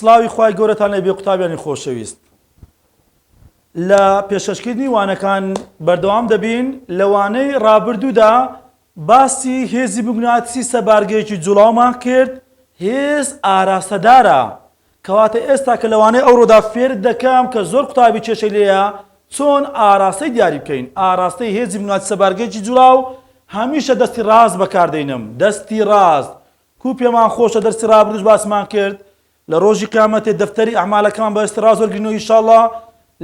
سڵاوی خوای گەورەتان لێبێ قوتابیانی خۆشەویست. لە پێشکەشکردنی وانەکان بەردەوام دەبین. لەوانەی ڕابردوودا باسی هێزی بنیاتیسی سەبارگەیەکی جوڵاومان کرد. هێز ئاراستەدارە، کەواتە ئێستا کە لەوانەیە ئەوڕۆدا فێر دەکەم کە زۆر قوتابی کێشەی لێیە چۆن ئاراستەی دیاری بکەین. ئاراستەی هێزی بنیاتیسی سەبارگەیەکی جوڵاو هەمیشە دەستی ڕاست بەکاردێنم. دەستی ڕاست کو پێمان خۆشە دەرسی ڕابردووش باسمان کرد. لە ڕۆژی قیامەتێ دەفتەری ئەعمالەکان بە دەستی ڕاست وەرگرنەوە ئینشاءڵڵا.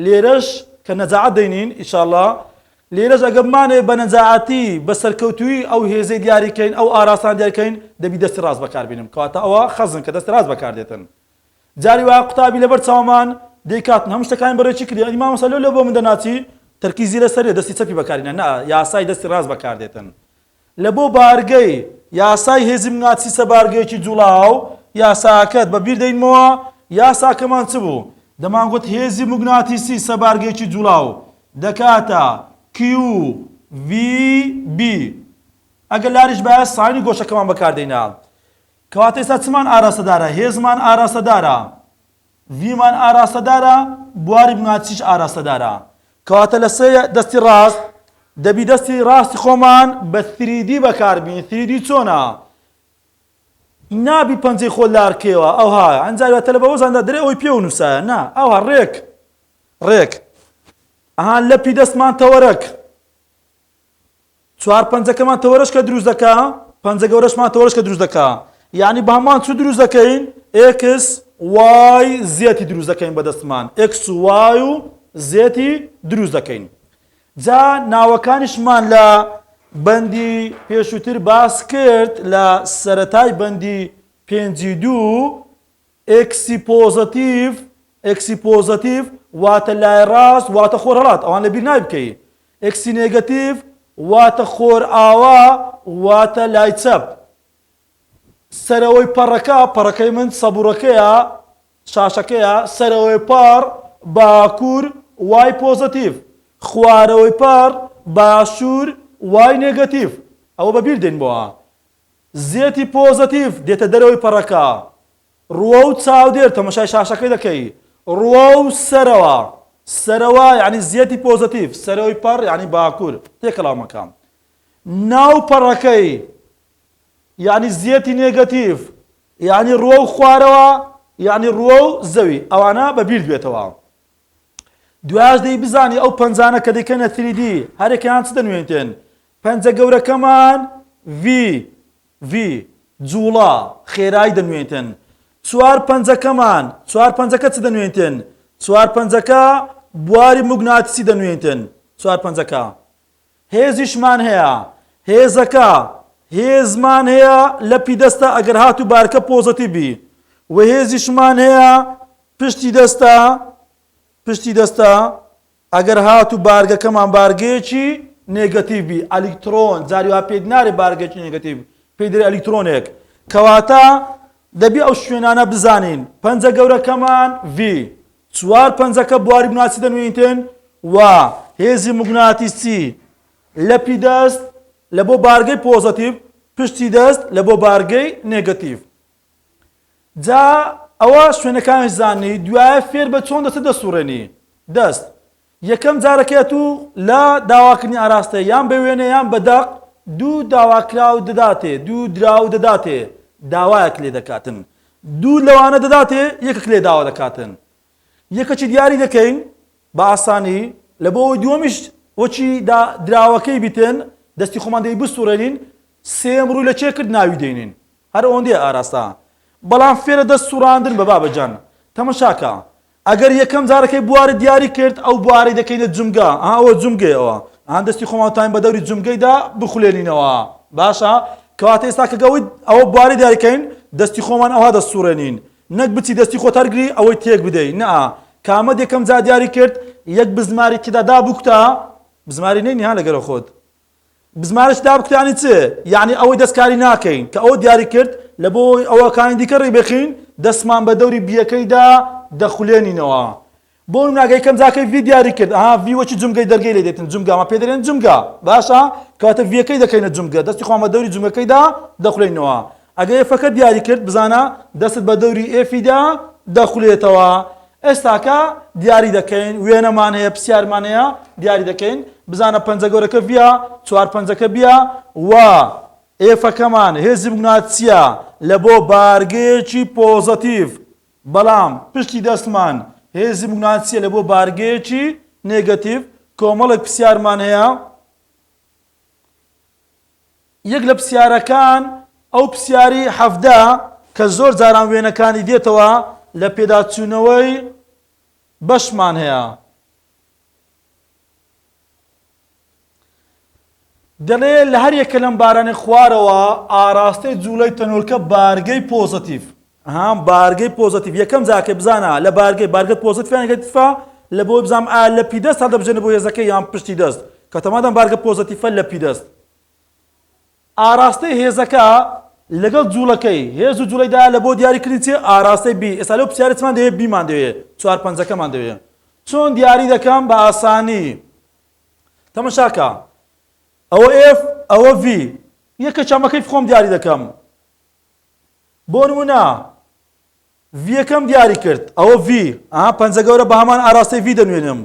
لێرەش کە نەجاعەت دەینین ئینشاءڵڵا، لێرەش ئەگە بمانێ بە نەجاعەتی بە سەرکەوتووی ئەو هێزەی دیاریکەین، ئەو ئاراستان دیاریکەین، دەبی دەستی ڕاست بەکاربێنم. کەواتە ئەوە خەزن کە دەستی ڕاست بەکاردێتن. جاری وایە قوتابی لەبەر چاومان دەیکاتن هەموو شتەکانی بەڕێکی کردی. ئیمام مەسەلە لێ بۆ من دەناچی تەرکیزی لەسەرێ دەستی چەپی بەکارێنە، نە یاسای دەستی ڕاست بەکاردێتن. لە بۆ بارگەی یاسای هێزی بنیاتیسی سەبارگەیەکی جوڵاو یاساکەت بەبیر دەینمەوە. یاساکەمان چ بوو؟ دەمانگوت هێزی موگناتیسی سەبارگەیەکی جوڵاو دەکاتە QVB. ئەگەر لاریش بایە ساینی گۆشەکەمان بەکاردەینا. کەواتە ئێستا چمان ئاراستەدارە؟ هێزمان ئاراستەدارە، ڤمان ئاراستەدارە، بواری بنیاتیسیش ئاراستەدارە. کەواتە لە سێ دەستی ڕاست دەبی دەستی ڕاستی خۆمان بە 3D بەکاربین. 3D چۆنە؟ نابی پەنجەی خۆ لارکێوە ئەوها ئەنجاوە تەلە بە وەزاندا دەرێ ئەوی پێ و نووسایە، نا ئەوها ڕێک ئەها لەپی دەستمان تەوەرەک، چوار پەنجەکەمان تەوەرەش کە دروست دەکا، پەنجە گەورەشمان تەوەرەش کە دروست دەکا. یعنی بە هەمان چ دروست دەکەین؟ X Y زێتی دروست دەکەین بە دەستمان. X Y و زێتی دروست دەکەین. جا ناوەکانیشمان لە بەندی پێشووتر باس کرد. لە سەرەتای بەندی 5.2 ئێکسی پۆزەتیڤ واتە لای ڕاست واتە خۆر هەڵات، ئەوان لەبیر نای بکەی. ئێکسی نێگەتیڤ واتە خۆر ئاوا واتە لای چەپ. سەرەوەی پەڕەکەی من سەبوڕەکەیە شاشەکەیە، سەرەوەی پەڕ باکوور وای پۆزەتیڤ، خوارەوەی پەڕ باشوور وای نێگەتیڤ. ئەوە بەبیر دێن بۆە. زێتی پۆزەتیڤ دێتە دەرەوەی پەڕەکە، ڕوە و چاودێر تەماشای شاشەکەی دەکەی، ڕوە و سەرەوە یعنی زێتی پۆزەتیڤ، سەرەوەی پەڕ یعنی باکوور تێکەڵاومەکەم. ناو پەڕەکەی یعنی زێتی نێگەتیڤ یعنی ڕوە و خوارەوە یعنی ڕوە و زەوی. ئەوانە بەبیر بێتەوە. دوایش دەی بزانی ئەو پەنجانە کە دەکەنە 3D هەرێکیان چ دەنوێنێتن؟ پەنجە گەورەکەمان V جوڵە خێرایی دەنوێنێتن. چوار پەنجەکە چ دەنوێنێتن؟ چوار پەنجەکە بواری موگناتیسی دەنوێنێتن. چوار پەنجەکە هێزیشمان هەیە، هێزمان هەیە لە پیدەستە ئەگەر هات و بارکە پۆزەتیڤی، و هێزیشمان هەیە پشتی دەستە ئەگەر هات و بارگەکەمان بارگەیەکی نێگەتیڤی. ئەلیکترۆن جاری وا پێ نارێ بارگەیەکی نێگەتیڤ، پێی دەرێ ئەلیکترۆنێک. کەواتە دەبی ئەو شوێنانە بزانین. پەنجە گەورەکەمان V، چوار پەنجەکە بواری بنیاتیسی دەنوێنێتن و هێزی موگناتیسی لەپی دەست لە بۆ بارگەی پۆزەتیڤ، پشتی دەست لە بۆ بارگەی نێگەتیڤ. جا ئەوە شوێنەکانش زاننی. دوایە فێر بە چۆن دەستە دەسوڕێنی. دەست یەکەم جارەکەیت و لە داواکردنی ئاراستە یان بە وێنە یان بە دەق دوو داواکراو دەداتێ، دوو دراو دەداتێ، داوایەک لێ دەکاتن. دوو لەوانە دەداتێ، یەکێک لێ داوا دەکاتن. یەکەچی دیاری دەکەین بە ئاسانی. لە بۆ ئەوەی دووەمیش وەچی دراوەکەی بیتن دەستی خۆمان دەی بسوڕێنین. سێم ڕووی لە چێ کرد؟ ناوی دێنین. هەر ئەوەندێ ئاراستە. بەڵام فێرە دەست سوڕاندن بە بابەجان. تەماشاکە ئەگەر یەکەم جارەکەی بواری دیاری کرد ئەو بواری دەکەینە جومگە. ئەوە جومگەیەوە. دەستی خۆمان تایم بە دەوری جومگەیدا بخولێنینەوە. باشە؟ کەواتە ئێستا کە گەوت ئەوە بواری دیاریکەین دەستی خۆمان ئەوها دەسوڕێنین. نەک بچی دەستی خۆت هەرگری ئەوەی تێک بدەین. نە کامەد یەکەم جار دیاری کرد یەک بزماری تێدا دابووکتە، بزماری نەینی ها لەگەڵ خۆت. بزمارش دابکتانی چ؟ یعنی ئەوەی دەستکاری ناکەین کە ئەوە دیاری کرد لە بۆ ئەوەکانی دیکە ڕێبێخین دەستمان بە دەوری بیەکەیدا دەخولێنینەوە. بۆ ناگەی کەم جاکەی V دیاری کرد. V وەچی جومگەی دەرگەی لێ دێتن. جومگامان پێ دەرێن جومگا. باشە؟ کەواتە ڤەکەی دەکەینە جومگە، دەستی خۆمان بە دەوری جومگەکەیدا دەخولێنەوە. ئەگەر ئێفەکە دیاری کرد بزانە دەست بە دەوری ئێفیدا دەخولێتەوە. ئێستاکە دیاری دەکەین وێنەمان هەیە پرسیارمان هەیە دیاری دەکەین بزانە پەنجە گەورەکە ڤە چوار پەنجەکە بیە و ئێفەکەمان هێزی بناتچیە لە بۆ بارگەیەکی پۆزەتیڤ بەڵام پشتی دەستمان هێزی بناتچیە لە بۆ بارگەیەکی نێگەتیڤ. کۆمەڵێک پرسیارمان هەیە یەک لە پرسیارەکان ئەو پرسیاری حەفدە کە زۆر جاران وێنەکانی دێتەوە لە پێداچوونەوەی بەشمان هەیە. دەڵێ لە هەر یەکە لەم بارانێ خوارەوە ئاراستەی جوولەی تەنۆرکە بارگەی پۆزەتیڤ. بارگەی پۆزەتیڤ یەکەم جاکە بزانە لە بارگەت پۆزەتیڤیان نێگەتیڤە لە بۆ بزانم لە پیدەست هەڵدەبژێنە بۆ هێزەکە یان پشتی دەست کە تەمادەم بارگە پۆزەتیڤە لە پیدەست. ئاراستەی هێزەکە لەگەڵ جوولەکەی هێز و جوولەیدا لە بۆ دیاریکردنی چێ ئاراستەی بی. ئێستا لەو پرسیارەتمان دەوێت بیمان دەوێت چوار پەنجەکەمان دەوێت چۆن دیاری دەکەم بە ئاسانی. تەماشاکە ئەوە F ئەوە V یەکە چامەکەی خۆم دیاری دەکەم. بۆ نمونە V یەکەم دیاری کرد ئەوە V پەنجە گەورە بە هەمان ئاراستەی V دەنوێنم.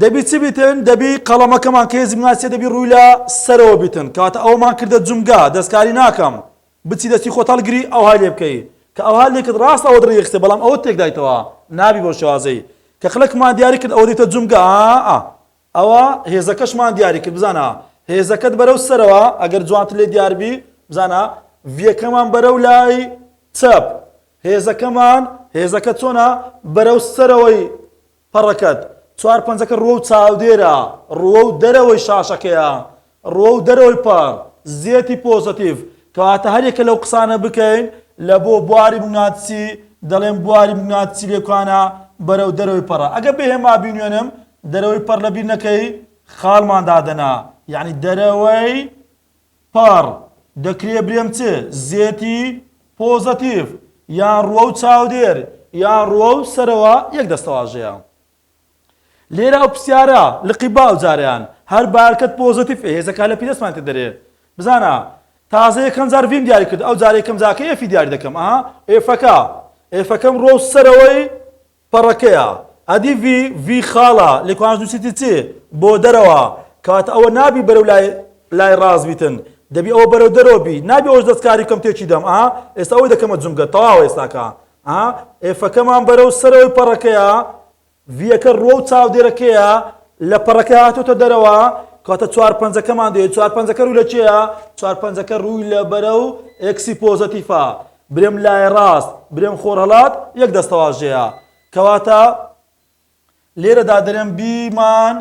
دەبی چی بیتن دەبی قەڵەمەکەمان کە هێزی بناتچیە دەبی ڕووی لە سەرەوە بیتن کاتە ئەومان کردە جومگا دەستکاری ناکەم بچی دەستی خۆت هەڵگری ئەوهای لێ بکەی کە ئەوها لێکت ڕاست ئەوە دڕیخستێ بەڵام ئەوە تێکدایتەوە نابی بۆ شێوازەی کە خلکمان دیاری کرد ئەوە دیتە جومگا ئەوە هێزەکەشمان دیاری کرد. بزانە هێزەکەت بەرەو سەرەوە ئەگەر جوانتر لێ دیاربی بزانە ڤیەکەمان بەرەو لای چەپ هێزەکە چۆنە بەرەو سەرەوەی پەڕەکەت چوار پەنجەکە ڕوە و چاودێرە ڕوە و دەرەوەی شاشەکەیە ڕوە و دەرەوەی پەڕ زێتی پۆزەتیڤ کەواتە هەرێکە لەو قسانە بکەین لە بۆ بواری بناتچی دەڵێن بواری بناتچی لێکوانە بەرەو دەرەوەی پەڕە. ئەگە بێهێما بینوێنم دەرەوەی پەڕ لە بیر نەکەی خاڵمان دادەنا یعنی دەرەوەی پەڕ دەکرێ برێم چ زێتی پۆزەتیڤ یان ڕوە و چاودێر یان ڕوە و سەرەوە یەک دەستەواژەیە. لێرە ئەو پرسیارە لقی باو جاریان هەر بارکەت پۆزەتیڤ هێزەکە لە پیدەستمان تێ دەرێ. بزانە تازە یەکەم جار ڤیم دیاری کرد ئەو جار یەکەم جاکە ئێفی دیاری دەکەم ئێفەکەم ڕۆ سەرەوەی پەڕەکەیە ئەدی ڤی خاڵە لێکوانش نووسیتی چێ بۆ دەرەوە کەواتە ئەوە نابی بەرەو لای ڕاست بیتن دەبی ئەوە بەرەو دەرەوە بی نابی ئەوش دەستکاری کەم تێکی دەم ئێستا ئەوەی دەکەمە جومگە تەواوە ئێستاکە ئێفەکەمان بەرەو سەرەوەی پەڕەکەیە ڤیەکە ڕوە و چاودێرەکەیە لە پەڕەکە هاتوتە دەرەوە کاتە چوار پەنجەکەمان دەوێت چوار پەنجەکە ڕووی لە چێە چوار پەنجەکە ڕووی لە بەرەو ئێکسی پۆزەتیڤە برێم لای ڕاست برێم خۆرهەڵات یەک دەستەواژەیە کەواتە لێرەدا دەرێم بیمان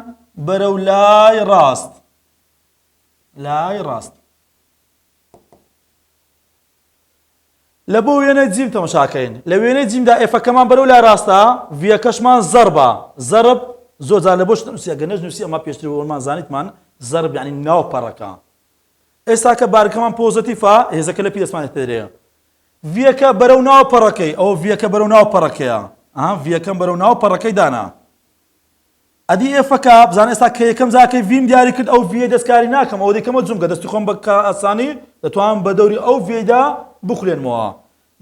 بەرەو لای ڕاست لە بۆ وێنەی جیم تەماشاکەین لە وێنەی جیمدا ئێفەکەمان بەرەو لای ڕاستە ڤیەکەشمان زەربە زەرب زۆر جار لە بۆش نووسی ئەگەر نەنووسی ئەمە پێشتر بۆمان زانیتمان زەرب یعنی ناو پەڕەکە. ئێستا کە بارەکەمان پۆزەتیڤە هێزەکە لە پیدەستمان دەرێ ڤیەکە بەرەو ناو پەڕەکەی ئەوە ڤیەکە بەرەو ناو پەڕەکەیە ڤیەکەم بەرەو ناو پەڕەکەی دانا ئەدی ئێفەکە بزان ئێستا کە یەکەم جاکەی ڤیم دیاری کرد ئەو ڤیە دەستکاری ناکەم ئەوە دەکەمە جومگە دەستی خۆم بە ئاسانی دەتوانم بە دەوری ئەو ڤیەدا بخولێنمەوە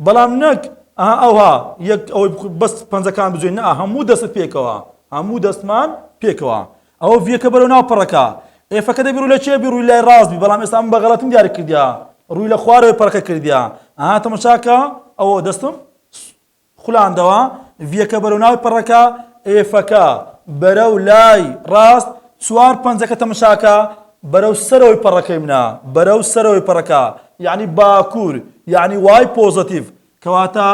بەڵام نەک ئەوها یەک ئەوەی بەس پەنجەکان بجوێن هەموو دەست پێکەوە هەموو دەستمان پێکەوە ئەوە ڤیەکە بەرەو ناو پەڕەکە ئێفەکە دەبی ڕووی لە چێ ڕووی لای ڕاست بی بەڵام ئێستا من بە غەڵەتم دیاری کردیا ڕووی لە خوارەوەی پەڕەکە کردیا تەماشاکە ئەوە دەستم خولاندەوە ڤیەکە بەرەو ناوی پەڕەکە ئێفەکە بەرەو لای ڕاست چوار پەنجەکە تەماشاکە بەرەو سەرەوەی پەڕەکەی منە بەرەو سەرەوەی پەڕەکە یعنی باکوور یعنی وای پۆزەتیڤ کەواتە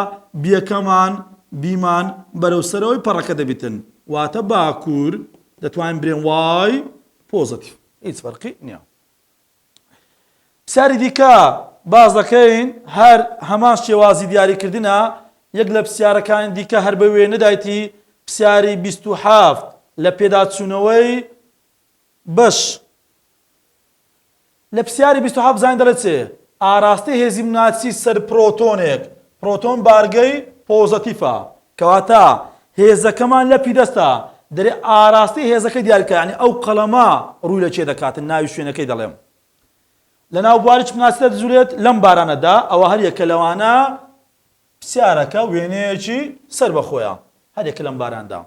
بیەکەمان بیمان بەرەو سەرەوەی پەڕەکە دەبیتن واتە باکوور دەتوانین برێن وای پۆزەتیڤ هیچ فەرقی نییە. پرسیاری دیکە باز دەکەین هەر هەمان شێوازی دیاریکردنە یەک لە پرسیارەکانی دیکە هەر بە وێنەدایەتی پرسیاری 27 لە پێداچوونەوەی بەش لە پرسیاری 27 بزانین دەڵێت چێ ئاراستەی هێزی بناتچی سەر پرۆتۆنێک پرۆتۆن بارگەی پۆزەتیڤە کەواتە هێزەکەمان لە پیدەستە دەرێ ئاراستەی هێزەکەی دیاریکە یعنی ئەو قەڵەمە ڕووی لە چێ دەکاتن ناوی شوێنەکەی دەڵێم لە ناو بواری بناتچیدا دەجوولێت لەم بارانەدا ئەوە هەر یەکە لەوانە پرسیارەکە وێنەیەکی سەر بەخۆیە هەرێک لەم باراندا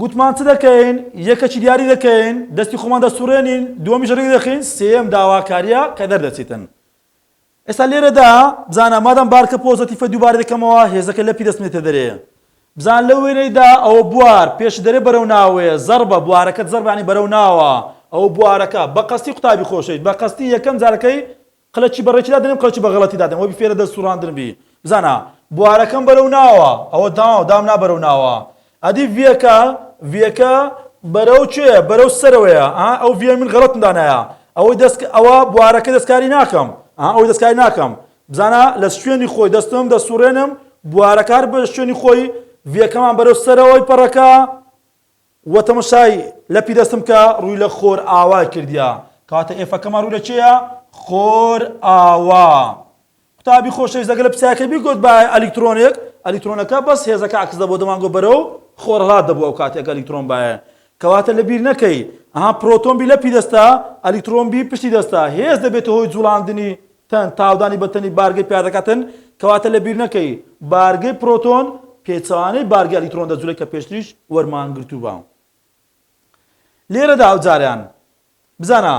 گوتمان چ دەکەین یەکەکی دیاری دەکەین دەستی خۆمان دەسوڕێنین دووەمیش ڕێک دەخین سێم داواکاریە کە دەردەچێتن ئێستا لێرەدا بزانە مادام بارکە پۆزتیفە دووبارە دەکەمەوە هێزەکە لەپی دەستمێتە دەرێ بزان لەو وێنەیدا ئەوە بوار پێش دەرێ بەرەو ناوەیە زەربە بوارەکەت زەربانی بەرەو ناوە ئەو بوارەکە بە قەستی قوتابی خۆشەویست بە قەستی یەکەم جارەکەی قەڵەکی بەڕێکیدا دەنێم قەڵەکی بە غەڵەتیدا دەم وەبی فێرە دەسوڕاندن بی بزانە بوارەکەم بەرەو ناوە ئەوە دامنا بەرەو ناوە ئەدی ڤیەکە بەرەو کوێیە بەرەو سەرەوەیە ئەو ڤیە من غەڵەتم دانایە ئەوە بوارەکە دەستکاری ناکەم ئەوەی دەستکاری ناکەم بزانە لە شوێنی خۆی دەستم دەسوڕێنم بوارەکار بە شوێنی خۆی ڤیەکەمان بەرەو سەرەوەی پەڕەکە وە تەماشای لەپی دەستم کە ڕووی لە خۆر ئاوا کردیا کاتە ئێفەکەمان ڕووی لە چێیە خۆر ئاوا قوتابی خۆشەویست ئەگەر لە پرسیارەکە بیگوت بە ئەلیکترۆنەکە بەس هێزەکە عکس دەبۆ دەمانگۆ بەرەو خۆر هەڵات دەبوو ئەو کاتێک ئەلیکترۆن باە کەواتە لەبیر نەکەی پرۆتۆنبی لەپی دەستا ئەلیکترۆنبی پشتی دەستا هێز دەبێتە هۆی جوڵاندنی تاودانی بەتەنی بارگەی پیادەکاتن کەواتە لەبیر نەکەی بارگەی پرۆتۆن پێچەوانەی بارگەی ئەلیکترۆن دەجوڵێت کە پێشتریش وەرمان گرتووە لێرەدا ئەو جاریان بزانە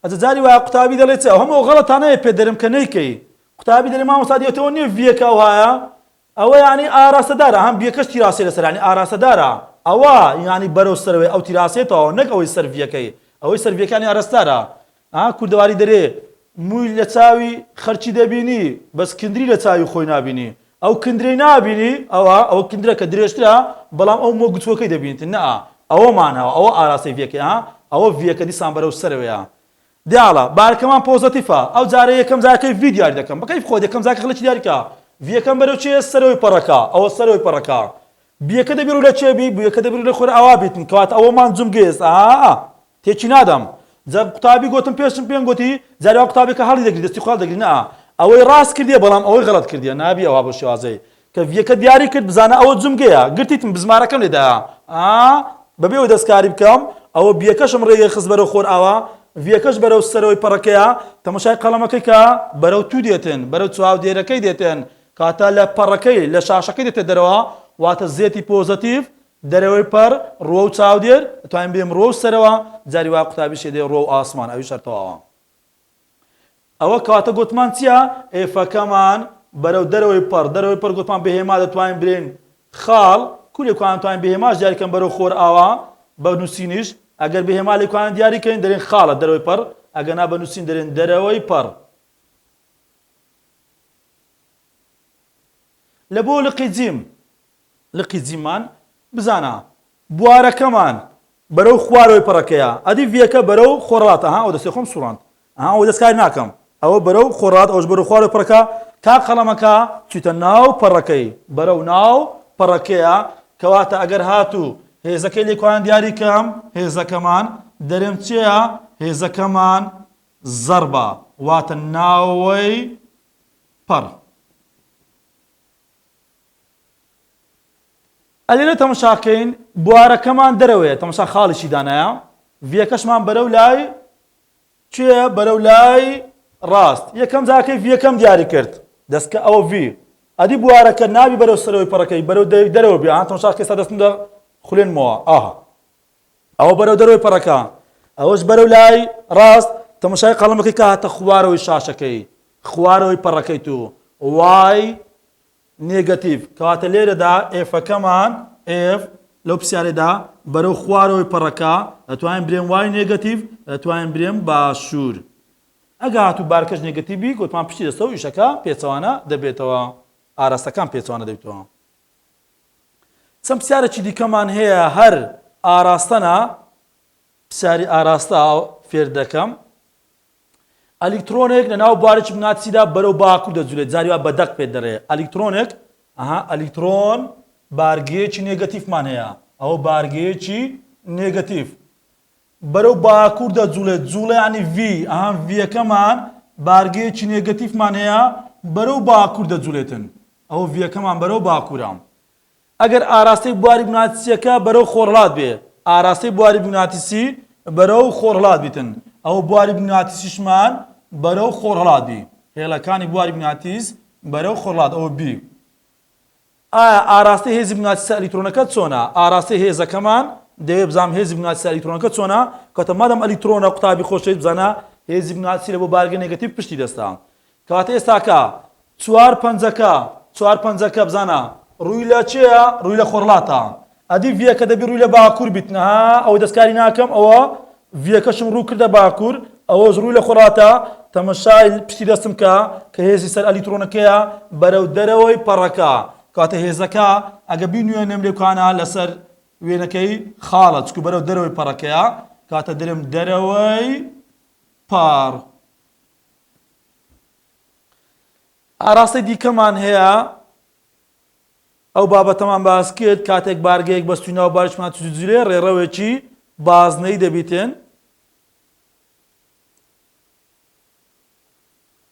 ئەجاری وایە قوتابی دەڵێت هەموو غەڵەتانەیە پێ دەرم کە نەیکەی قوتابی دەڵێ مامۆستا دیێتەوە نییە ڤیەکە ئەو هایە ئەوە یعنی ئاراستەدارە هەم ڤیەکەش تیراسێ لەسەر ینی ئاراستەدارە ئەوە ینی بەرەو سەرەوەی ئەو تیراسێتەوە نەک ئەوەی سەر ڤیەکەی ئەوەی سەر ڤیەکانی ئاراستارە کوردەواری دەرێ مووی لە چاوی خەرچی دەبینی بەس کندری لە چاوی خۆی نابینی ئەو کندرەی نابینی ئەوە کندرە کە درێژترە بەڵام ئەو مۆ گوتوەکەی دەبینیت نە ئەوە مانەوە ئەوە ئاراسەی ڤیەکەی ئەوە ڤیەکە دیسان بەرەو سەرەوەیە دیاڵە بارەکەمان پۆزتیفە ئەو جارە یەکەم جارەکەی ڤی دیاری دەکەم بەکەیف خۆ یەکەم جارەکە خەڵکی دیاریکە ڤیەکەم بەرەو چێ سەرەوەی پەڕەکە ئەوە سەرەوەی پەڕەکە بیەکە دەبیرو لە چێبی بیەکە دەبیرو لە خۆر ئاوا بیتن کەواتە ئەوەمان جومگێز تێکی نادەم قوتابی گوتم پێشم پێم گوتی جارێوا قوتابێکە هەڵی دەگری دەستی خۆڵ دەگری نە ئەوەی ڕاست کردیە بەڵام ئەوەی غەڵەت کردیە نابی ئەوە بۆ شێوازەی کە ڤیەکە دیاری کرد بزانە ئەوە جومگەیە گرتیتم بزمارەکەم لێدایە بەبێ ئەوە دەستکاری بکەم ئەوە بیەکەشم ڕێگەی خست بەرەو خۆر ئاوا ڤیەکەش بەرەو سەرەوەی پەڕەکەیە تەماشای قەڵەمەکەی کە بەرەو تو دێتن بەرەو چاودێرەکەی دێتن کاتە لە پەڕەکەی لە شاشەکەی دێتێت دەرەوە واتە زێتی پۆزتیف دەرەوەی پەر ڕۆ و چاودێر توانین بێم ڕۆ سەرەوە جاری وا قوتابی شێدێ ڕۆ و ئاسمان ئەوی شەرتەوەوە ئەوە کاتە گوتمان چییە ئێفەکەمان بەرەو دەرەوەی پەر گوتمان بەهێما دەتوانین برێن خاڵ کولێکوان توانین بەهێماش دیاریکەن بەرەو خۆر ئاوا بە نووسینیش ئەگەر بەهێما لێکوانن دیاریکەین دەرێن خاڵە دەرەوەی پەر ئەگەر نا بە نووسین دەرێن دەرەوەی پەر لە بۆ لقی جیممان بزانە بوارەکەمان بەرەو خوارەوەی پەڕەکەیە ئەدی ڤیەکە بەرەو خۆڕاتە ئەو دەستی خۆم سوڕاند ئەوە دەستکاری ناکەم ئەوە بەرەو خۆڕات ئەوش بەرەو خوارەوەی پەڕەکە تا قەڵەمەکە چیتە ناو پەڕەکەی بەرەو ناو پەڕەکەیە کەواتە ئەگەر هاتوو هێزەکەی لێکوان دیاریکەم هێزەکەمان دەرێم چێە هێزەکەمان زەربە واتە ناوەی پەڕ ئەلێرە تەماشاکەین بوارەکەمان دەرەوەیە تەماشا خاڵیشی دانایە ڤیەکەشمان بەرەو لای کوێ بەرەو لای ڕاست یەکەم جاکەی ڤیەکەم دیاری کرد دەستکە ئەوە ڤی ئەدی بوارەکە نابی بەرەو سەرەوەی پەڕەکەی بەرەو دەرەوە بێ تەماشا کەستا دەستم دە خوڵێنمەوە ئەوە بەرەو دەرەوەی پەڕەکە ئەوەش بەرەو لای ڕاست تەماشای قەڵەمەکەی کە هاتە خوارەوەی شاشەکەی خوارەوەی پەڕەکەی تو وای نێگەتیڤ کەواتە لێرەدا ئێفەکەمان ئێف لەو پرسیارەدا بەرەو خوارەوەی پەڕەکە دەتوانین برێن وای نێگەتیڤ دەتوانین برێن باشوور ئەگە هاتوو بارکەش نێگەتیڤی گوتمان پشتی دەستەوە ئیشەکە پێچەوانە دەبێتەوە ئاراستەکان پێچەوانە دەبێتەوە چەند پرسیارێکی دیکەمان هەیە هەر ئاراستەنە پرسیاری ئاراستە فێر دەکەم ئەلیکترۆنێک لە ناو بوارێکی مغناطیسیدا بەرەو باکوور دەجوڵێت جاریوا بەدەق پێ دەڕێ ئەلیکترۆنێک ئەلیکترۆن بارگەیەکی نێگەتیڤمان هەیە ئەوە بارگەیەکی نێگەتیڤ بەرەو باکوور دەجوڵێت جوڵە ینی ڤی ڤیەکەمان بارگەیەکی نێگەتیڤمان هەیە بەرەو باکوور دەجوڵێتن ئەوە ڤیەکەمان بەرەو باکوورە ئەگەر ئاراستەی بواری مغناطیسیەکە بەرەو خۆرهڵات بێ ئاراستەی بواری مغناطیسی بەرەو خۆرهڵات بیتن ئەو بواری مغناطیسیشمان بەرەو خۆرهڵات بی هێڵەکانی بواری مغناطیس بەرەو خۆڵات ئەوە بی ئاراستی هێزی بناچسە ئەلیکترۆنەکەت چۆنە ئاراستی هێزەکەمان دەوێت بزانام هێزی بناچسە ئەلیکترۆنەکە چۆنە کەواتە مادەم ئەلیکترۆنە قوتابی خۆشەویست بزانە هێزی بناچی لە بۆ بارگە نێگەتیڤ پشتی دەستا کەواتە ئێستاکە چوار پەنجەکە بزانە ڕووی لە چێە ڕووی لە خۆرڵاتە ئەدی ڤیەکە دەبی ڕووی لە باکوور بیتنەها ئەوە دەستکاری ناکەم ئەوە ڤیەکەشم ڕوو کردە باکوور ئەوەش ڕووی لە خۆراتە تەمەشای پشتی دەستم کە هێزی سەر ئەلیکترۆنەکەیە بەرەو دەرەوەی پەڕەکە کاتە هێزەکە ئەگە بینوێنێم لێکانە لەسەر وێنەکەی خاڵە چکو بەرەو دەرەوەی پەڕەکەیە کاتە دەرم دەرەوەی پار ئاراستی دیکەمان هەیە ئەو بابەتەمان باس کرد کاتێک بارگەیەک بەستوی ناو بارشمان جوولێ ڕێڕەوێکی بازنەی دەبیتن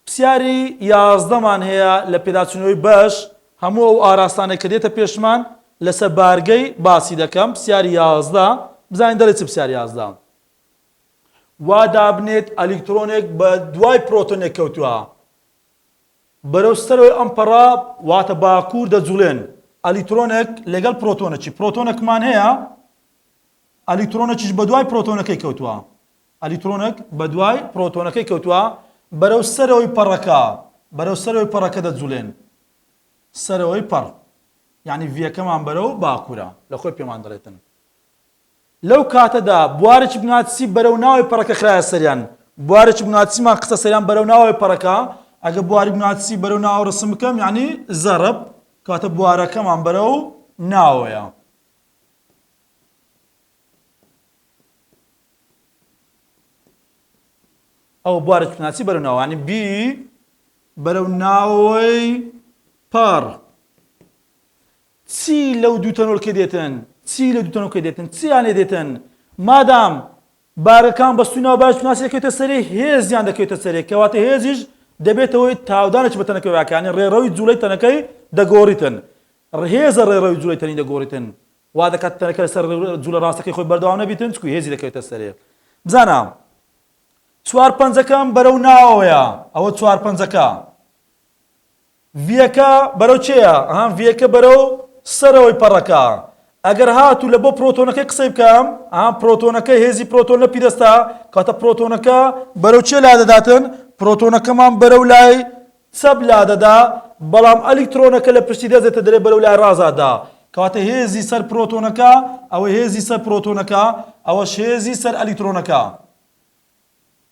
پرسیاری 11مان هەیە لە پێداچوونەوەی بەش هەموو ئەو ئاراستانێک کە دێتە پێشمان لەسەر بارگەی باسی دەکەم پرسیاری 11 بزانین دەڵێت چ پرسیاری 11 وا دابنێت ئەلیکترۆنێک بە دوای پرۆتۆنێک کەوتووە بەرەو سەرەوەی ئەم پەڕە واتە باکوور دەجوڵێن ئەلیکترۆنێک لەگەڵ پرۆتۆنەکی پرۆتۆنێکمان هەیە ئەلیکترۆنێکیش بە دوای پرۆتۆنەکەی کەوتووە ئەلیکترۆنێک بە دوای پرۆتۆنەکەی کەوتووە بەرەو سەرەوەی پەڕەکە دەجوڵێن سەرەوەی پەڕ یعنی ڤیەکەمان بەرەو باکوورە لە خۆی پێمان دەڵێتن لەو کاتەدا بوارێکی بناچسی بەرەو ناوی پەڕەکە خرایە سەریان بوارێکی بناچسیمان قسە سەریان بەرەو ناوی پەڕەکە ئەگە بواری بناچسی بەرەو ناو ڕسم بکەم یعنی زەرب کاتە بوارەکەمان بەرەو ناوەیە ئەو بوارێکی بناچسی بەرەو ناو یعنی بی بەرەو ناوەی پەڕ چی لەو دوو تەنۆڵکە دێتن چیانێ دێتن مادام بارەکان بەستوی ناو بارش بناچی دەکەوێتە سەرێ هێزیان دەکەوێتە سەرێ کەواتە هێزیش دەبێتەوەی تاودانێکی بە تەنەکەی واکانی ڕێڕەوی جوولەی تەنەکەی دەگۆڕیتن هێزە ڕێڕەوی جوولەی تەنی دەگۆڕیتن وا دەکات تەنەکە لەسەر جوولە ڕاستەکەی خۆی بەردەوام نەبیتن چکو هێزی دەکەوێتە سەرێ بزانام چوار پەنجەکەم بەرەو ناوەیە ئەوە چوار پەنجەکە ڤیەکە بەرەو چێە ڤیەکە بەرەو سەرەوەی پەڕەکە ئەگەر هاتوو لە بۆ پرۆتۆنەکەی قسەی بکەم پرۆتۆنەکە هێزی پرۆتۆن لە پیدەستا کاتە پرۆتۆنەکە بەرەو چێ لا دەداتن پرۆتۆنەکەمان بەرەو لای چەپ لا دەدا بەڵام ئەلیکترۆنەکە لە پشتی دەزێتە دەرێ بەرەو لای ڕازادا کاتە هێزی سەر پرۆتۆنەکە ئەوە هێزی سەر پرۆتۆنەکە ئەوەش هێزی سەر ئەلیکترۆنەکە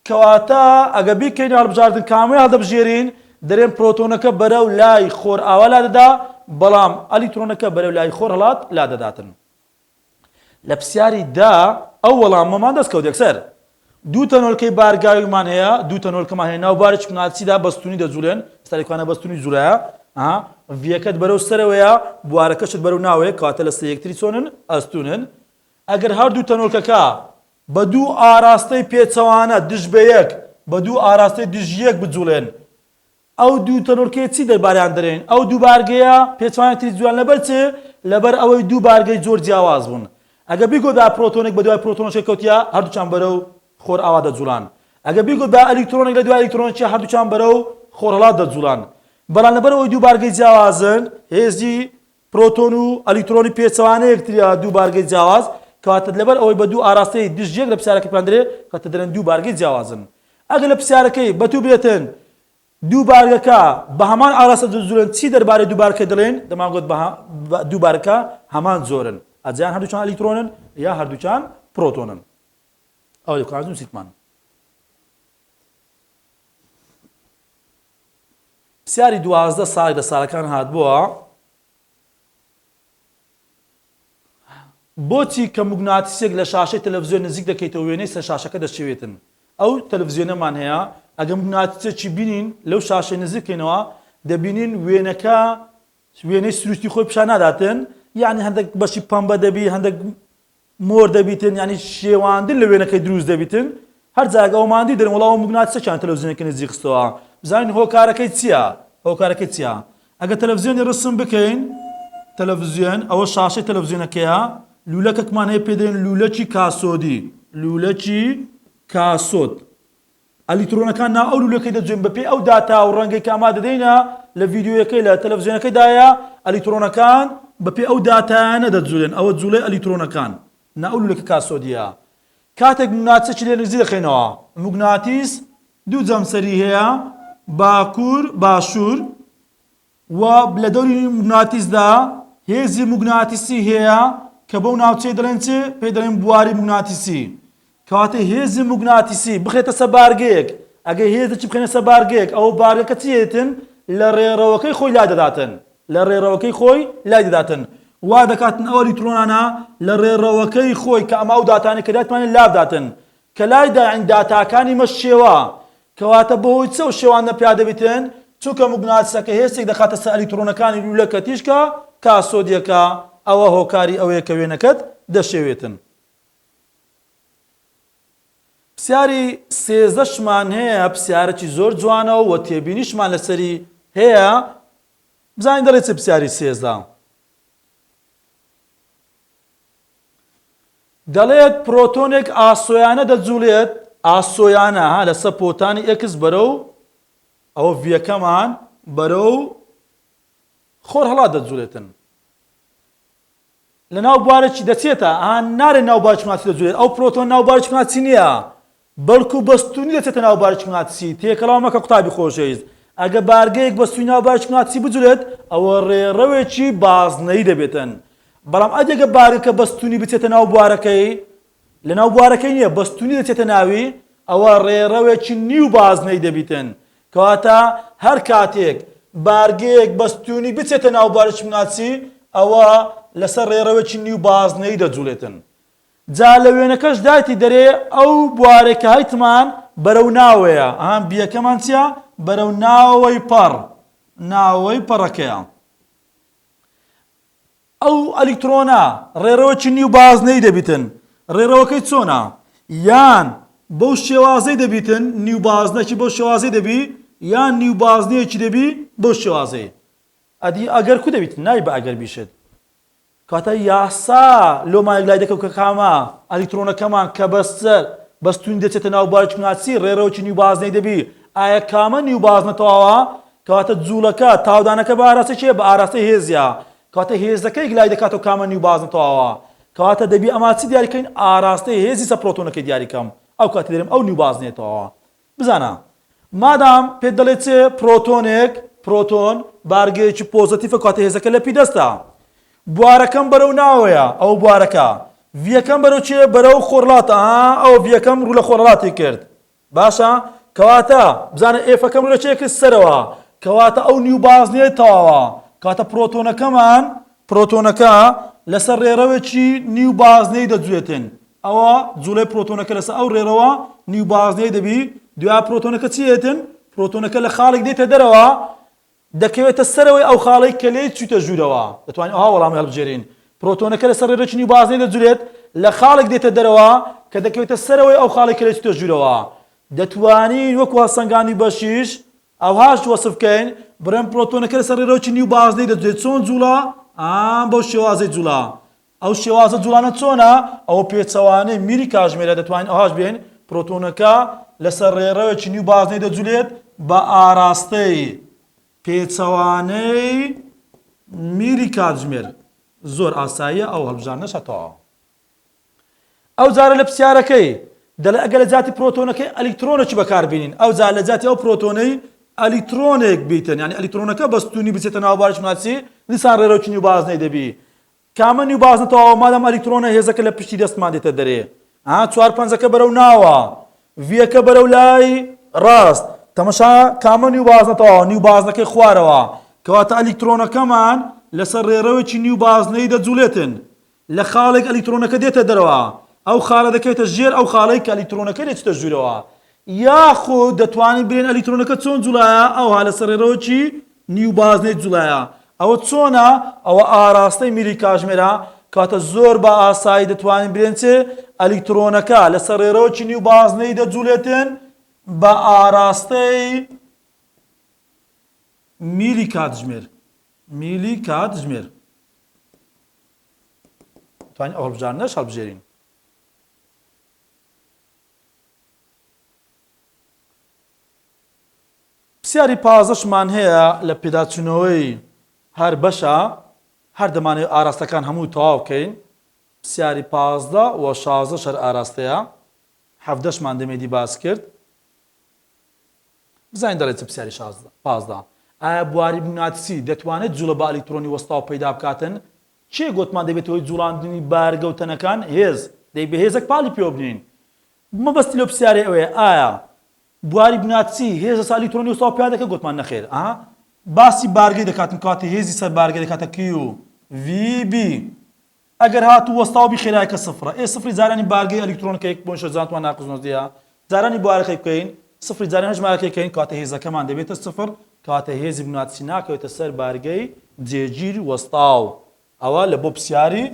کەواتە ئەگە بیکەین هەڵبژاردن کامی هەڵدەبژێرین دەرێن پرۆتۆنەکە بەرەو لای خۆر ئاوا لا دەدا بەڵام ئەلیکترۆنەکە بەرەو لای خۆر هەڵات لا دەداتن لە پرسیاری دا ئەو وەڵامەمان دەستکەوت یەکسەر دوو تەنۆڵکەی بارگاویمان هەیە دوو تەنۆڵکەمان هەیە ناو بارێکی بناچیدا بەستوونی دەجوولێن ئێستاێکوانە بەستوونی جوولایە ڤیەکەت بەرەو سەرەوەیە بوارەکەشت بەرەو ناوەیە کاتە لە یەکتری چۆنن ئەستونن ئەگەر هەردوو تەنۆڵکەکە بە دوو ئاراستەی پێچەوانە دژ بە یەک بە دوو ئاراستەی دژ یەک بجوڵێن ئەو دوو تەنۆڵکەی چی دەرباریان دەرێن ئەو دوو بارگەیە پێچوانێتی جوان لەبەر چ لەبەر ئەوەی دوو بارگەی زۆر جیاواز بوون ئەگە بیگۆ با پرۆتۆنێک بە دوای پرۆتۆنەکەی کەوتیا هەردووچان بەرەو خۆر ئاوا دەجوڵان ئەگە بیگۆ با ئەلیکترۆنێک لە دوای ئەلیکترۆنێکی هەردووچان بەرەو خۆرهەڵات دەجوڵان بەڵام لەبەر ئەوەی دوو بارگەی جیاوازن هێزی پرۆتۆن و ئەلیکترۆنی پێچەوانە یەکتریە دوو بارگەی جیاواز کەواتە لەبەر ئەوەی بە دوو ئاراستەی دژ یەک لە پرسیارەکەی پێدرێ کاتە دەرێن دوو بارگەی جیاوازن ئەگە لە پرسیارەکەی بەتوو بێتن دوو بارگەکە بە هەمان ئاراستە دەجوڵێن چی دەربارەی دوو بارگەکە دەڵێن دەمانگوت دوو بارگەکە هەمان زۆرن ئەجیان هەردووچان ئەلیکترۆنن یا هەردووچان پرۆتۆنن ئەو دەکازم سیتمان پرسیاری 12 ساڵی لە ساڵەکان هاتبووە بۆچی کە موگناتیسێک لە شاشەی تەلەڤیزیۆن نزیک دەکەیتەوە وێنەی سەر شاشەکە دەشێوێتن ئەو تەلەڤیزیۆنەمان هەیە ئەگەر موگناتیسێکی بینین لەو شاشەی نزیکەینەوە دەبینین وێنەکە وێنەی سروشتی خۆی پیشان ناداتن یعنی هەندێک بەشی پەمبە دەبی هەندێک مۆر دەبیتن ینی شێواندن لە وێنەکەی دروست دەبیتن هەر جاگە ئەوماندی دەرن وەڵاو موگناتیسەکیان تەلەڤیزیۆنەکە نزیک خستەوە بزانین هۆکارەکەی چییە ئەگە تەلەڤیزیۆنی ڕسم بکەین تەلەڤیزیۆن ئەوە شاشەی تەلەڤیزیۆنەکەیە لولەکەکمان هەیە پێ دەڵێن لولەکی کاسۆدی لولەکی کاسۆد ئەلیکترۆنەکان ناو ئەو لولەکەی دەجوێن بەپێی ئەو داتا و ڕەنگەی کە ئامادە دەدەینە لە ڤیدیۆیەکەی لە تەلەڤیزیۆنەکەیدایە ئەلیکترۆنەکان بەپێ ئەو داتایانە دەجوولێن ئەوە جوولەی ئەلیکترۆنەکان ناولولەکە کاسۆدیە کاتێک موگناتیسێکی لێ نزیک دەخێنەوە موگناتیس دوو جەمسەری هەیە باکوور باشوور و لە دەوری موگناتیسدا هێزی موگناتیسی هەیە کە بەو ناوچەی دەڵێن چ پێی دەڵێن بواری موگناتیسی کەواتە هێزی موگناتیسی بخێتە سەر بارگەیەک ئەگەر هێزێکی بخێنە سەر بارگەیەک ئەوە بارگەکە چێتن لە ڕێڕەوەکەی خۆی لای دەداتن لە ڕێڕەوەکەی خۆی لای دەداتن وا دەکاتن ئەو ئەلیکترۆنانە لە ڕێڕەوەکەی خۆی کە ئەما و داتانە کە داتمانێت لابداتن کە لایدا داتاکانی مەشێوە کەواتە بەهۆی چ و شێوانە پیا دەبێتن چونکە موگناتیسەکە هێزێک دەخاتە سەر ئەلیکترۆنەکانی لولەکە تیشکە کاسۆدیەکە ئەوە هۆکاری ئەوەیە کە وێنەکەت دەشێوێتن پرسیاری سێزدەشمان هەیە پرسیارێکی زۆر جوانەوە و تێبینیشمان لەسەری هەیە بزانین دەڵێت چ پرسیاری سێزدە دەڵێت پرۆتۆنێک ئاسۆیانە دەجوولێت ئاسۆیانە لەسەر پۆتانی ئێکس بەرەو ئەوە ڤیەکەمان بەرەو خۆر هەڵات دەجوولێتن لە ناو بوارێکی دەچێتە نارێ ناو بارێکی مغناطیسی دەجوولێت ئەو پرۆتۆن ناو بارێکی مغناطیسی نییە بەڵکو بەستوونی دەچێتە ناو بارێکی مغناطیسی تێکەڵاو مەکە قوتابی خۆشەویست ئەگە بارگەیەک بەستوونی ناو بارێکی مغناطیسی بجوولێت ئەوە ڕێڕەوێکی بازنەیی دەبێتن بەڵام ئەگە بارگەکە بەستوونی بچێتە ناو بوارەکەی لە ناو بوارەکەی نییە بەستوونی دەچێتە ناوی ئەوە ڕێڕەوێکی نیو بازنەی دەبیتن کەواتە هەر کاتێک بارگەیەک بەستوونی بچێتە ناو بارێکی مغناطیسی ئەوە لەسەر ڕێڕەوێکی نیو بازنەی دەجوولێتن جا لە وێنەکەش دایتی دەرێ ئەو بوارێکە هەیتمان بەرەو ناوەیە بیەکەمان چیە بەرەو ناوەی پەڕ ناوەی پەڕەکەیە ئەو ئەلیکترۆنە ڕێڕەوەکی نیو بازنەی دەبیتن ڕێڕەوەکەی چۆنە یان بەو شێوازەی دەبیتن نیو بازنەکی بەو شێوازەی دەبی یان نیو بازنەیەکی دەبی بەو شێوازەی ئەدی ئەگەر کو دەبیت نای بە ئەگەر بیشت کاتە یاسا لۆمایەک لای دەکەوت کە کامە ئەلیکترۆنەکەمان کە بەستوونی دەچێتە ناو بارێکی مغناطیسی ڕێڕەوەکی نیو بازنەی دەبی ئایا کامە نیو بازنە تەواوە کەواتە جوولەکە تاودانەکە بە ئاراستە چیە بە ئاراستەی هێزیە کەواتە هێزەکەی لای دەکاتەوە کامە نیو بازنە تەواوە کەواتە دەبی ئەما چی دیاریکەین ئاراستەی هێزی سەر پرۆتۆنەکەی دیاریکەم ئەو کاتی دەرێم ئەو نیو بازنێتەوە بزانە مادام پێت دەڵێت چێ پرۆتۆنێک پرۆتۆن بارگەیەکی پۆزتیفە کاتە هێزەکە لە پی دەستە بوارەکەم بەرەو ناوەیە ئەو بوارەکە ڤیەکەم بەرەو چێ بەرەو خۆرڵاتە ئەو ڤیەکەم ڕوو لە خۆرڵاتی کرد باشە کەواتە بزانە ئێفەکەم ڕوو لە چێ کرد سەرەوە کەواتە ئەو نیو بازنێ تەواوە کاتە پرۆتۆنەکەمان پرۆتۆنەکە لەسەر ڕێڕەوێکی نیو بازنەی دەجوێتن ئەوە جوولەی پرۆتۆنەکە لەسەر ئەو ڕێڕەوە نیو بازنەی دەبی دوای پرۆتۆنەکە چێتن پرۆتۆنەکە لە خاڵێک دێتە دەرەوە دەکەوێتە سەرەوەی ئەو خاڵەی کە لێ چوتە ژوورەوە دەتوانین ئەوها وەڵامی هەڵبژێرین پرۆتۆنەکە لەسەر ڕێڕەوێکی نیو بازنەی دەجوولێت لە خاڵێک دێتە دەرەوە کە دەکەوێتە سەرەوەی ئەو خاڵێک کە لێ چوتە ژوورەوە دەتوانین وەکو هەسەنگانی بەشیش ئەوهاش وەسفکەین بڕێن پرۆتۆنەکە لەسەر ڕێڕەوێکی نیو بازنەی دەجوێت چۆن جوولە بەو شێوازەی جوولە ئەو شێوازە جوولانە چۆنە ئەوە پێچەوانەی میری کاژمێرە دەتوانین ئەوهاش بێن پرۆتۆنەکە لەسەر ڕێڕەوێکی نیو بازنەی دەجوولێت بە ئاراستەی پێچەوانەی میری کاتژمێر زۆر ئاساییە ئەو هەڵبژارنەش هەتەوە ئەو جارە لە پرسیارەکەی دەڵێ ئەگەر لە جاتی پرۆتۆنەکەی ئەلیکترۆنێکی بەکاربینین ئەو جار لە جاتی ئەو پرۆتۆنەی ئەلیکترۆنێک بیتن یعنی ئەلیکترۆنەکە بەستوونی بچێتە ناو بارێکی مغناطیسی دیسان ڕێڕەوێکی نیو بازنەی دەبی کامە نیو بازنە تەواوە مادام ئەلیکترۆنە هێزەکە لە پشتی دەستمان دێتە دەرێ چوار پەنجەکە بەرەو ناوە ڤیەکە بەرەو لای ڕاست تەماشا کامە نیو بازنە تەواوە نیو بازنەکەی خوارەوە کەواتە ئەلیکترۆنەکەمان لەسەر ڕێڕەوێکی نیو بازنەی دەجوولێتن لە خاڵێک ئەلیکترۆنەکە دێتە دەرەوە ئەو خاڵە دەکەوێتە ژێر ئەو خاڵەی کە ئەلیکترۆنەکە دێتە ژوورەوە یاخود دەتوانین بڵێن ئەلیکترۆنەکە چۆن جوولایە ئەوها لەسەر ڕێڕەوێکی نیو بازنەی جوولایە ئەوە چۆنە ئەوە ئاراستەی میری کاژمێرە کاتە زۆر بە ئاسایی دەتوانین بڵێن چێ ئەلیکترۆنەکە لەسەر ڕێڕەوێکی نیو بازنەی دەجوولێتن بە ئاراستەی میلی کاتژمێر توانین ئەو هەڵبژارنەش هەڵبژێرین پرسیاری پازەشمان هەیە لە پێداچوونەوەی هەر بەشە هەر دەمانێت ئاراستەکان هەموو تەواو بکەین پرسیاری 15 و 16 هەر ئاراستەیە 17شمان دەمێتی باس کرد بزانین دەڵێت چ پرسیاری 15 ئایا بواری بناتسی دەتوانێت جوڵە بە ئەلیکترۆنی وەستاو پەیدا بکاتن چێ گوتمان دەبێتەوەی جوڵاندنی بارگەوتنەکان هێز دەی بە هێزێک پاڵی پێ بنین مەبەستی لەو پرسیارێ ئەوەیە ئایا بواری بناتسی هێزە سا ئەلیکترۆنی وەستاو پێیا دەکە گوتمان نەخێر باسی بارگەی دەکاتن کاتی هێزی سەر بارگەی دەکاتە کیو VB ئەگەر هاتوو وەستاوبی خێرایکە سفرە سفری جارانی بارگەی ئەلیکترۆنەکەیەک بۆ شەرزانتوان ناقزنۆزیە جارانی بوارەکەی بکەین سفری جارانی هەژمارەکەی بکەین کاتە هێزەکەمان دەبێتە سفر کاتە هێزی بناتسی ناکەوێتە سەر بارگەی جێگیر وەستاو ئەوە لە بۆ پرسیاری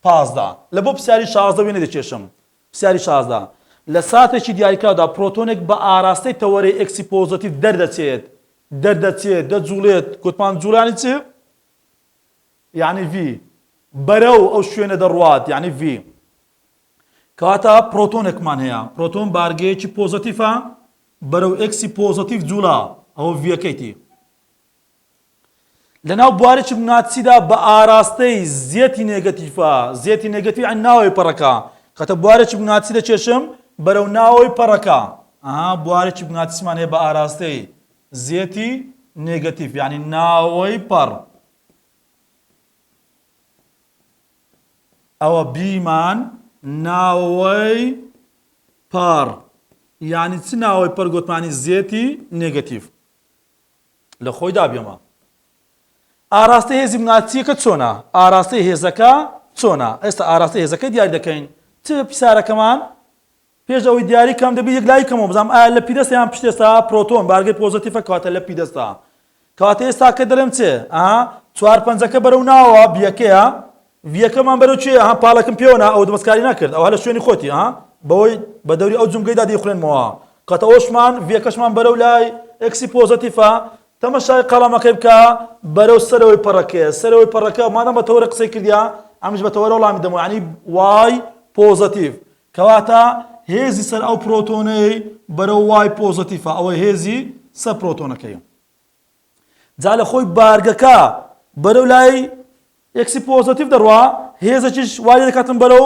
15 لە بۆ پرسیاری 16 وێنە دەچێشم پرسیاری 16 لە ساتێکی دیاریکراودا پرۆتۆنێک بە ئاراستەی تەوەرەی ئەکسی پۆزتیڤ دەردەچێت دەجوڵێت گوتمان جوڵانی چ یعنی V بەرەو ئەو شوێنە دەڕوات یعنی V کاتە پرۆتۆنێکمان هەیە پرۆتۆن بارگەیەکی پۆزتیڤە بەرەو ئەکسی پۆزتیڤ جوڵە ئەوە ڤیەکەیتی لەناو بوارێکی بناتسیدا بە ئاراستەی زیەتی نێگەتیڤ عین ناوەی پەڕەکە کاتە بوارێکی بناتسی دەچێشم بەرەو ناوەی پەڕەکە بوارێکی بناتسیمان هەیە بە ئاراستەی زیەتی نێگەتیڤ یعنی ناوەی پەڕ ئەوە بیمان ناوەی پەڕ یعنی چ ناوەی پەڕ گوتمانی زیەتی نێگەتیڤ لە خۆی دابێمە ئاراستەی هێزی بناتسیەکە چۆنە ئاراستەی هێزەکە چۆنە ئێستا ئاراستەی هێزەکە دیاری دەکەین چ پرسیارەکەمان پێش ئەوەی دیاری کەم دەبێت یەک لای کەمەوە بزانم ئایا لە پیدەستە یان پشتێستا پرۆتۆن بارگەی پۆزتیڤە کاتە لە پیدەستە کاتە ئێستا کە دەڵێم چێ چوار پەنجەکە بەرەو ناوە بیەکەیە ڤیەکەمان بەرەو چێ پاڵەکەم پێوەنا ئەو دەمەسکاری ناکرد ئەوە لە شوێنی خۆتی بەوەی بە دەوری ئەو جومگەیدا دەیخوێنمەوە کاتە ئەوشمان ڤیەکەشمان بەرەو لای ئەکسی پۆزتیڤە تەمەشای قەڵەمەکەی بکە بەرەو سەرەوەی پەڕەکە مادەم بە تەوەرە قسەی کردیا ئەمیش بە تەوەرە وەڵامی دەمەوە یعنی وای پۆزتیڤ کەواتە هێزی سەر ئەو پرۆتۆنەی بەرەو وای پۆزتیڤە ئەوەی هێزی سەر پرۆتۆنەکەی جا لە خۆی بارگەکە بەرەو لای ئەکسی پۆزتیڤ دەڕوا هێزەکیش وای دەکاتن بەرەو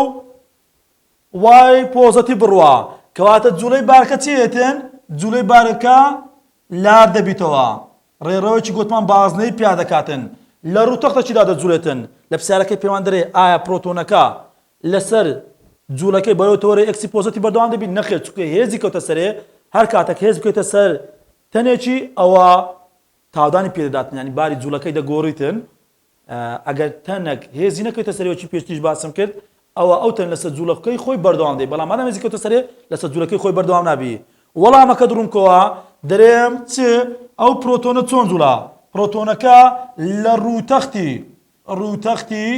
وای پۆزتیڤ بڕوا کەواتە جوڵەی بارەکە چێتن جوڵەی بارەکە لار دەبیتەوە ڕێڕەوەیکی گوتمان بازنەی پیا دەکاتن لە ڕووتەختە چیدا دەجوڵێتن لە پرسیارەکەی پێمان دەرێ ئایا پرۆتۆنەکە لەسەر جوڵەکەی بەرەو تەوەرەی ئەکسی پۆزتیڤ بەردەوام دەبێت نەخێر چونکە هێزی کەوتە سەرێ هەر کاتێک هێز بکەوتە سەر تەنێکی ئەوە تاودانی پێدەداتن ینی باری جوڵەکەی دەگۆڕیتن ئەگەر تەنێک هێزی نەکەوتە سەرەوەی پێشتیش باسم کرد ئەوە ئەو تەن لەسەر جوڵەکەی خۆی بەردەوام دەی بەڵام مادام هێزی کەوتە سەرێ لەسەر جوڵەکەی خۆی بەردەوام نابی وەڵامەکە دڕونکەوە دەرێم چ ئەو پرۆتۆنە چۆن جوڵە پرۆتۆنەکە لە ڕووتەختی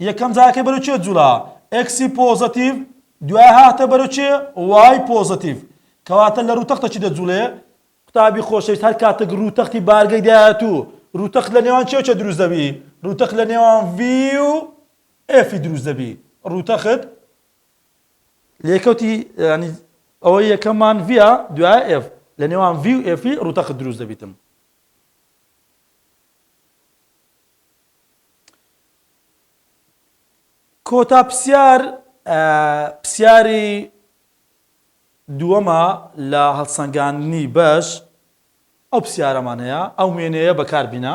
یەکەم جاکەی بەرەو چێ جوڵە ئەکسی پۆزتیڤ دوای هاتە بەرەو چێ وای پۆزتیڤ کەواتە لە ڕووتەختە چی دەجوڵێ قوتابی خۆشەویست هەر کاتێک ڕووتەختی بارگەی دایەتوو ڕووتەخت لە نێوان چێ دروست دەبی ڕووتەخت لە نێوان V و F دروست دەبی ڕووتەخت لێکەوتی ینی ئەوەی یەکەممان ڤە دوای F لە نێوان V و F ڕووتەخت دروست دەبیتم کۆتا پرسیاری دووەمە لە هەڵسەنگاندنی بەش ئەو پرسیارەمان هەیە ئەو وێنەیە بەکاربینە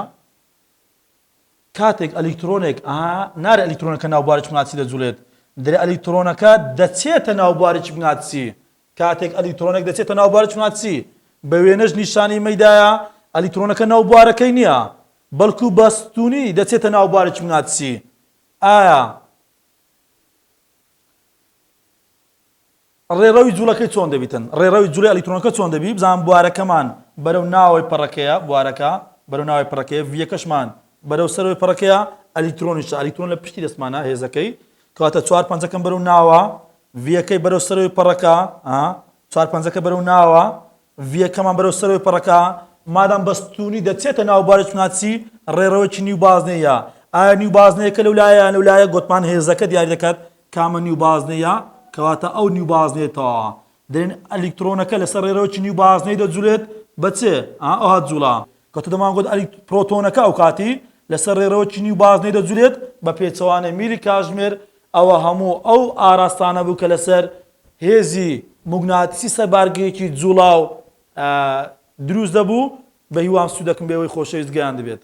کاتێک ئەلیکترۆنێک نارە ئەلیکترۆنەکە ناو بوارێکی بناتسی دەجوڵێت دەرێ ئەلیکترۆنەکە دەچێتە ناو بوارێکی بناتسی کاتێک ئەلیکترۆنێک دەچێتە ناو بوارێکی بناتسی بە وێنەش نیشانی مەیدایە ئەلیکترۆنەکە ناو بوارەکەی نییە بەڵکو بەستونی دەچێتە ناو بوارێکی بناتسی ئایا ڕێڕەوی جوڵەکەی چۆن دەبیتن ڕێڕەوی جوڵی ئەلیکترۆنەکە چۆن دەبی بزانام بوارەکەمان بەرەو ناوەی پەڕەکەیە بوارەکە بەرەو ناوەی پەڕەکەیە ڤیەکەشمان بەرەو سەرەوەی پەڕەکەیە ئەلیکترۆنیش ئەلیکترۆن لە پشتی دەستمانە هێزەکەی کەواتە چوار پەنجەکەم بەرەو ناوە ڤیەکەی بەرەو سەرەوەی پەڕەکە چوار پەنجەکە بەرەو ناوە ڤیەکەمان بەرەو سەرەوەی پەڕەکە مادام بەستونی دەچێتە ناو بوارێکی بناتسی ڕێڕەوەیکی نیو بازنەیە ئایا نیو بازنەیەکە لەولایە لەولایە گوتمان هێزەکە دیاری دەکات کامە نیو بازنەیە کەواتە ئەو نیو بازنێتەوە دەرێن ئەلیکترۆنەکە لەسەر ڕێڕەوەیکی نیو بازنەی دەجوڵێت بچێ ئەو هات جوڵا کە تۆ دەمانگوت پرۆتۆنەکە ئەو کاتی لەسەر ڕێرەوە چینی و بازنەی دەجولێت بە پێچەوانەی میری کاتژمێر ئەوە هەموو ئەو ئاراستانە بوو کە لەسەر هێزی موگناتیسی سەر بارگەیەکی جوڵاو دروست دەبوو بە هیوام سوودەکەم بێەوەی خۆشەویست گەیان دەبێت.